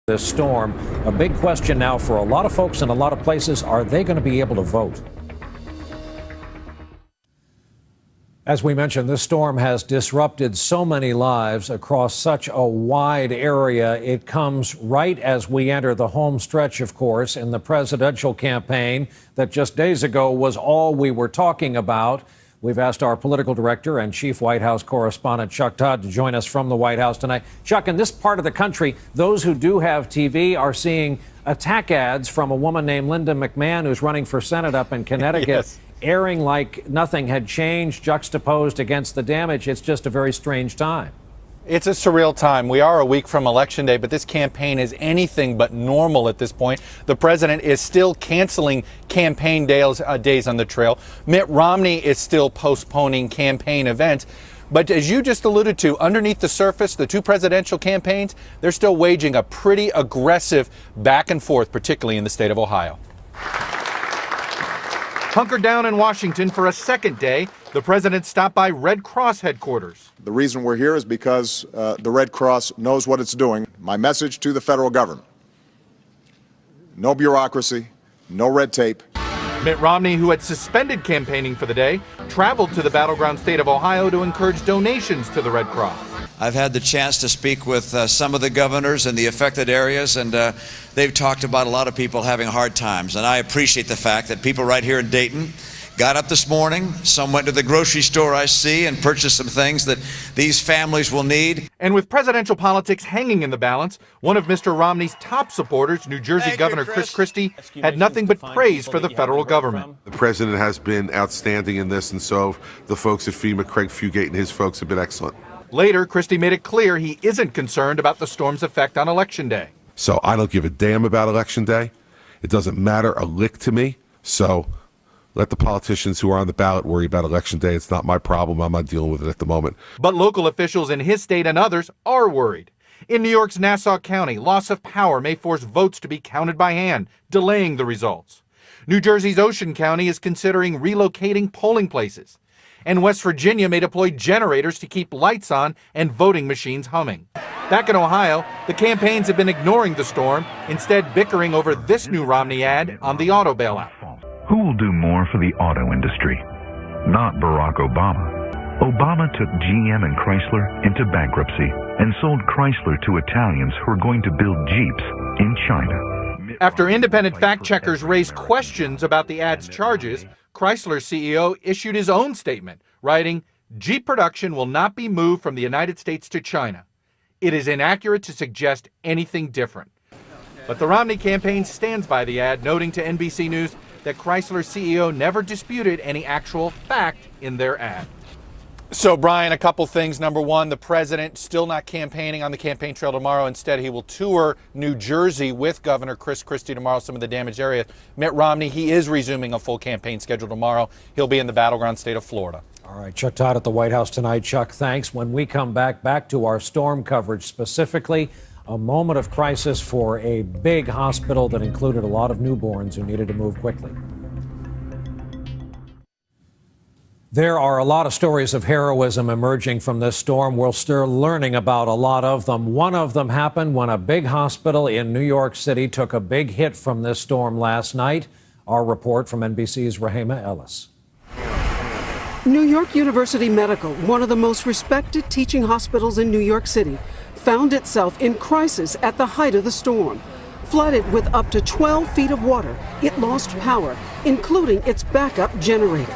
This storm, a big question now for a lot of folks in a lot of places, are they going to be able to vote? As we mentioned, this storm has disrupted so many lives across such a wide area. It comes right as we enter the home stretch, of course, in the presidential campaign that just days ago was all we were talking about. We've asked our political director and chief White House correspondent, Chuck Todd, to join us from the White House tonight. Chuck, in this part of the country, those who do have TV are seeing attack ads from a woman named Linda McMahon, who's running for Senate up in Connecticut, yes, airing like nothing had changed, juxtaposed against the damage. It's just a very strange time. It's a surreal time. We are a week from Election Day, but this campaign is anything but normal at this point. The president is still canceling campaign days on the trail. Mitt Romney is still postponing campaign events. But as you just alluded to, underneath the surface, the two presidential campaigns, they're still waging a pretty aggressive back and forth, particularly in the state of Ohio. Hunkered down in Washington for a second day, the president stopped by Red Cross headquarters. The reason we're here is because the Red Cross knows what it's doing. My message to the federal government: no bureaucracy, no red tape. Mitt Romney, who had suspended campaigning for the day, traveled to the battleground state of Ohio to encourage donations to the Red Cross. I've had the chance to speak with some of the governors in the affected areas, and they've talked about a lot of people having hard times. And I appreciate the fact that people right here in Dayton got up this morning, some went to the grocery store, I see, and purchased some things that these families will need. And with presidential politics hanging in the balance, one of Mr. Romney's top supporters, New Jersey Governor Chris Christie, had nothing but praise for the federal government. The president has been outstanding in this, and so the folks at FEMA, Craig Fugate and his folks, have been excellent. Later, Christie made it clear he isn't concerned about the storm's effect on Election Day. So I don't give a damn about Election Day. It doesn't matter a lick to me. So let the politicians who are on the ballot worry about Election Day. It's not my problem. I'm not dealing with it at the moment. But local officials in his state and others are worried. In New York's Nassau County, loss of power may force votes to be counted by hand, delaying the results. New Jersey's Ocean County is considering relocating polling places. And West Virginia may deploy generators to keep lights on and voting machines humming. Back in Ohio, the campaigns have been ignoring the storm, instead bickering over this new Romney ad on the auto bailout. Who will do more for the auto industry? Not Barack Obama. Obama took GM and Chrysler into bankruptcy and sold Chrysler to Italians who are going to build Jeeps in China. After independent fact-checkers raised questions about the ad's charges, Chrysler CEO issued his own statement, writing, "Jeep production will not be moved from the United States to China. It is inaccurate to suggest anything different." But the Romney campaign stands by the ad, noting to NBC News that Chrysler CEO never disputed any actual fact in their ad. So, Brian, a couple things. Number one, the president still not campaigning on the campaign trail tomorrow. Instead, he will tour New Jersey with Governor Chris Christie tomorrow, some of the damaged areas. Mitt Romney, he is resuming a full campaign schedule tomorrow. He'll be in the battleground state of Florida. All right, Chuck Todd at the White House tonight. Chuck, thanks. When we come back to our storm coverage, specifically a moment of crisis for a big hospital that included a lot of newborns who needed to move quickly. There are a lot of stories of heroism emerging from this storm. We're still learning about a lot of them. One of them happened when a big hospital in New York City took a big hit from this storm last night. Our report from NBC's Rahema Ellis. New York University Medical, one of the most respected teaching hospitals in New York City, found itself in crisis at the height of the storm. Flooded with up to 12 feet of water, it lost power, including its backup generator.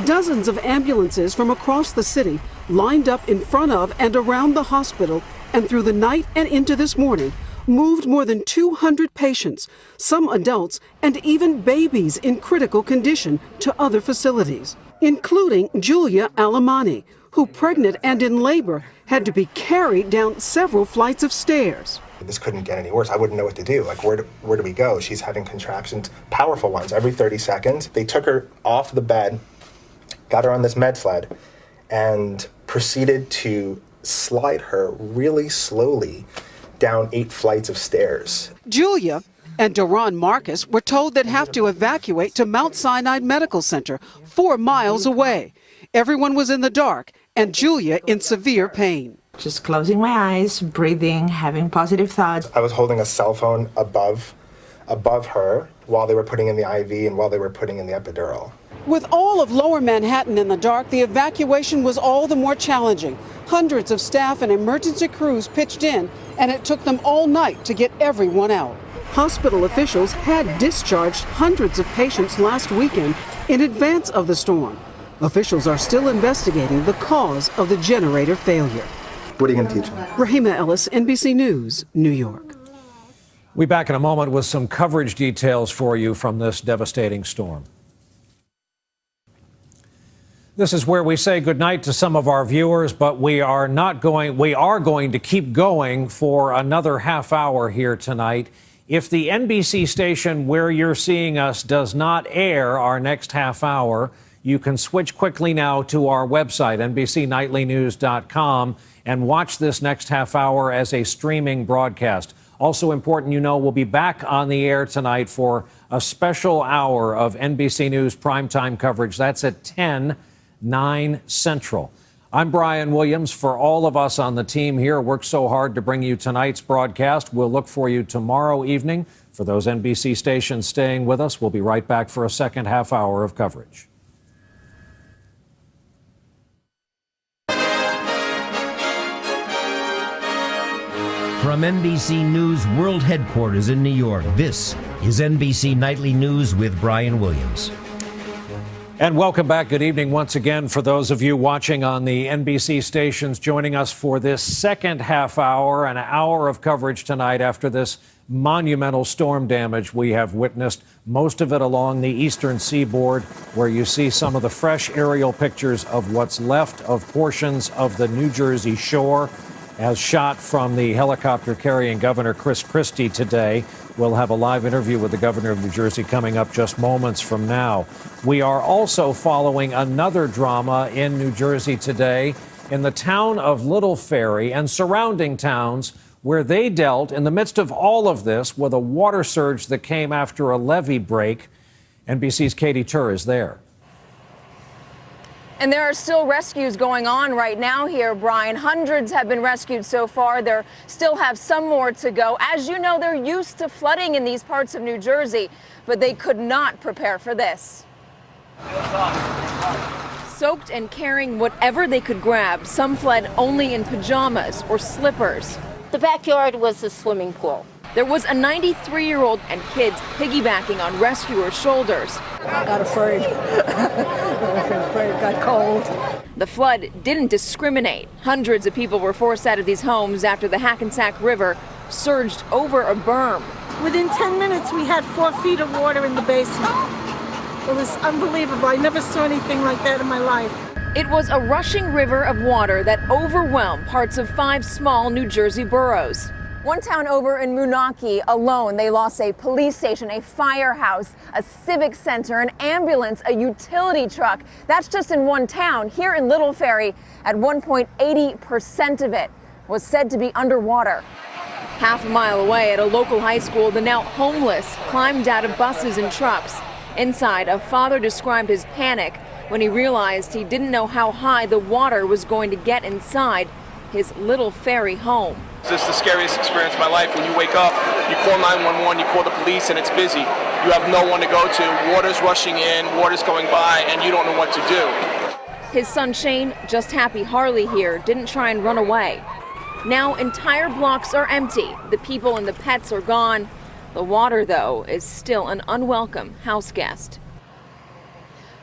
Dozens of ambulances from across the city lined up in front of and around the hospital, and through the night and into this morning, moved more than 200 patients, some adults and even babies in critical condition, to other facilities, including Julia Alamani, who, pregnant and in labor, had to be carried down several flights of stairs. This couldn't get any worse. I wouldn't know what to do. Like, where do we go? She's having contractions, powerful ones, every 30 seconds. They took her off the bed, got her on this med sled, and proceeded to slide her really slowly down 8 flights of stairs. Julia and Daron Marcus were told they'd have to evacuate to Mount Sinai Medical Center, 4 miles away. Everyone was in the dark, and Julia in severe pain. Just closing my eyes, breathing, having positive thoughts. I was holding a cell phone above her while they were putting in the IV and while they were putting in the epidural. With all of Lower Manhattan in the dark, the evacuation was all the more challenging. Hundreds of staff and emergency crews pitched in, and it took them all night to get everyone out. Hospital officials had discharged hundreds of patients last weekend in advance of the storm. Officials are still investigating the cause of the generator failure. What are you going to teach them? Rahima Ellis, NBC News, New York. We'll be back in a moment with some coverage details for you from this devastating storm. This is where we say goodnight to some of our viewers, but we are going to keep going for another half hour here tonight. If the NBC station where you're seeing us does not air our next half hour, you can switch quickly now to our website, NBCNightlyNews.com, and watch this next half hour as a streaming broadcast. Also important, we'll be back on the air tonight for a special hour of NBC News primetime coverage. That's at 9 Central. I'm Brian Williams. For all of us on the team here, worked so hard to bring you tonight's broadcast. We'll look for you tomorrow evening. For those NBC stations staying with us, we'll be right back for a second half hour of coverage. From NBC News World Headquarters in New York, this is NBC Nightly News with Brian Williams. And welcome back. Good evening once again for those of you watching on the NBC stations, joining us for this second half hour, an hour of coverage tonight after this monumental storm damage we have witnessed, most of it along the eastern seaboard, where you see some of the fresh aerial pictures of what's left of portions of the New Jersey shore, as shot from the helicopter carrying Governor Chris Christie today. We'll have a live interview with the governor of New Jersey coming up just moments from now. We are also following another drama in New Jersey today in the town of Little Ferry and surrounding towns, where they dealt, in the midst of all of this, with a water surge that came after a levee break. NBC's Katie Tur is there. And there are still rescues going on right now here, Brian. Hundreds have been rescued so far. There still have some more to go. As you know, they're used to flooding in these parts of New Jersey, but they could not prepare for this. Soaked and carrying whatever they could grab, some fled only in pajamas or slippers. The backyard was a swimming pool. There was a 93-year-old and kids piggybacking on rescuers' shoulders. I got afraid. Got cold. The flood didn't discriminate. Hundreds of people were forced out of these homes after the Hackensack River surged over a berm. Within 10 minutes, we had 4 feet of water in the basement. It was unbelievable. I never saw anything like that in my life. It was a rushing river of water that overwhelmed parts of 5 small New Jersey boroughs. One town over in Moonachie alone, they lost a police station, a firehouse, a civic center, an ambulance, a utility truck. That's just in one town. Here in Little Ferry, at one point, 80% of it was said to be underwater. Half a mile away at a local high school, the now homeless climbed out of buses and trucks. Inside, a father described his panic when he realized he didn't know how high the water was going to get inside his Little Ferry home. This is the scariest experience of my life. When you wake up, you call 911, you call the police, and it's busy. You have no one to go to. Water's rushing in, water's going by, and you don't know what to do. His son Shane, just happy Harley here, didn't try and run away. Now entire blocks are empty. The people and the pets are gone. The water, though, is still an unwelcome house guest.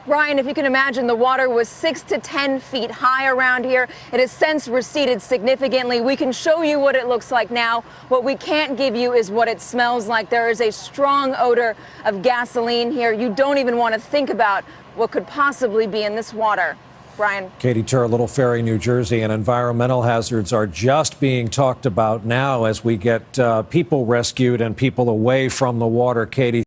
Brian, if you can imagine, the water was 6 to 10 feet high around here. It has since receded significantly. We can show you what it looks like now. What we can't give you is what it smells like. There is a strong odor of gasoline here. You don't even want to think about what could possibly be in this water. Brian. Katie Tur, Little Ferry, New Jersey, and environmental hazards are just being talked about now as we get people rescued and people away from the water. Katie.